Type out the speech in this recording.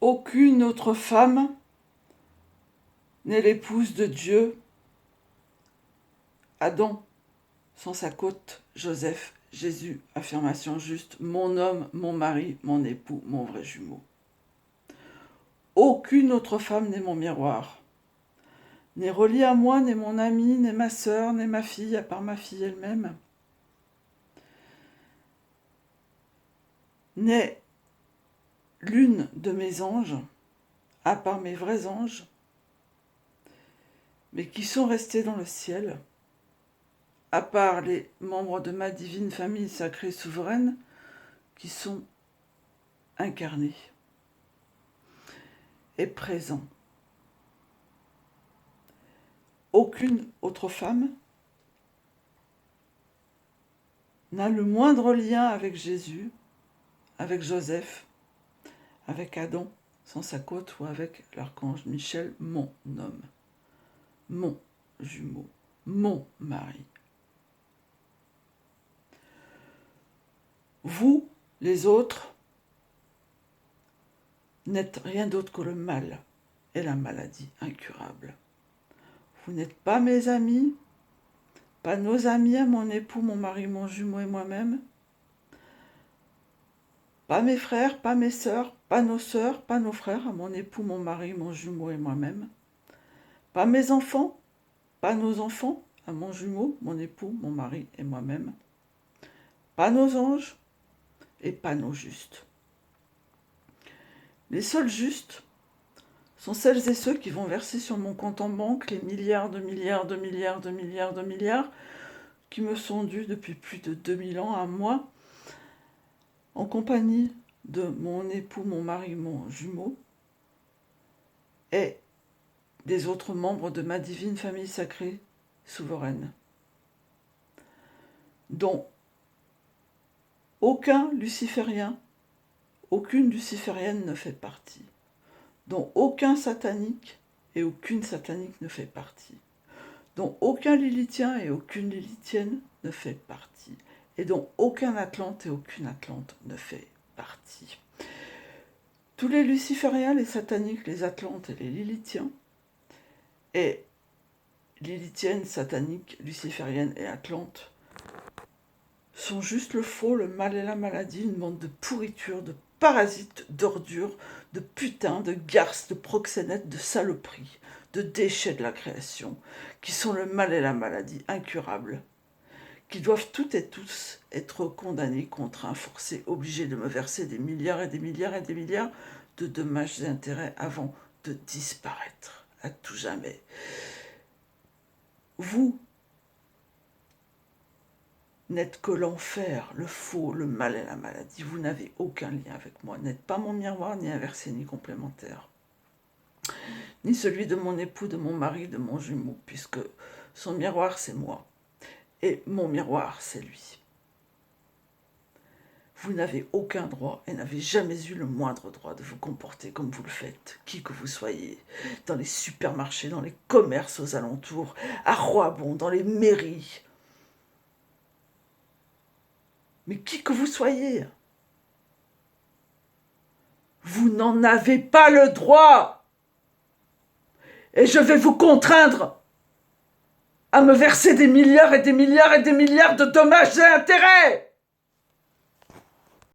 Aucune autre femme n'est l'épouse de Dieu, Adam, sans sa côte, Joseph, Jésus, affirmation juste, mon homme, mon mari, mon époux, mon vrai jumeau. Aucune autre femme n'est mon miroir, n'est reliée à moi, n'est mon amie, n'est ma sœur, n'est ma fille, à part ma fille elle-même, n'est l'une de mes anges, à part mes vrais anges, mais qui sont restés dans le ciel, à part les membres de ma divine famille sacrée souveraine, qui sont incarnés et présents. Aucune autre femme n'a le moindre lien avec Jésus, avec Joseph, avec Adam, sans sa côte, ou avec l'archange Michel, mon homme, mon jumeau, mon mari. Vous, les autres, n'êtes rien d'autre que le mal et la maladie incurable. Vous n'êtes pas mes amis, pas nos amis à mon époux, mon mari, mon jumeau et moi-même, pas mes frères, pas mes sœurs, pas nos frères à mon époux, mon mari, mon jumeau et moi-même, pas mes enfants, pas nos enfants à mon jumeau, mon époux, mon mari et moi-même, pas nos anges et pas nos justes. Les seuls justes sont celles et ceux qui vont verser sur mon compte en banque les milliards qui me sont dus depuis plus de 2000 ans à moi, en compagnie de mon époux, mon mari, mon jumeau, et des autres membres de ma divine famille sacrée souveraine, dont aucun luciférien, aucune luciférienne ne fait partie, dont aucun satanique et aucune satanique ne fait partie, dont aucun lilithien et aucune lilithienne ne fait partie, et dont aucun atlante et aucune atlante ne fait partie. Tous les lucifériens, les sataniques, les atlantes et les lilithiens, et lilithiennes, sataniques, lucifériennes et atlantes, sont juste le faux, le mal et la maladie, une bande de pourriture, de parasites, d'ordures, de putains, de garces, de proxénètes, de saloperies, de déchets de la création, qui sont le mal et la maladie incurables, qui doivent toutes et tous être condamnés, contraints, forcés, obligés de me verser des milliards et des milliards et des milliards de dommages et intérêts avant de disparaître à tout jamais. Vous n'êtes que l'enfer, le faux, le mal et la maladie. Vous n'avez aucun lien avec moi. N'êtes pas mon miroir, ni inversé, ni complémentaire. Ni celui de mon époux, de mon mari, de mon jumeau, puisque son miroir, c'est moi. Et mon miroir, c'est lui. Vous n'avez aucun droit et n'avez jamais eu le moindre droit de vous comporter comme vous le faites, qui que vous soyez, dans les supermarchés, dans les commerces aux alentours, à Roibon, dans les mairies. Mais qui que vous soyez, vous n'en avez pas le droit. Et je vais vous contraindre à me verser des milliards et des milliards et des milliards de dommages et intérêts.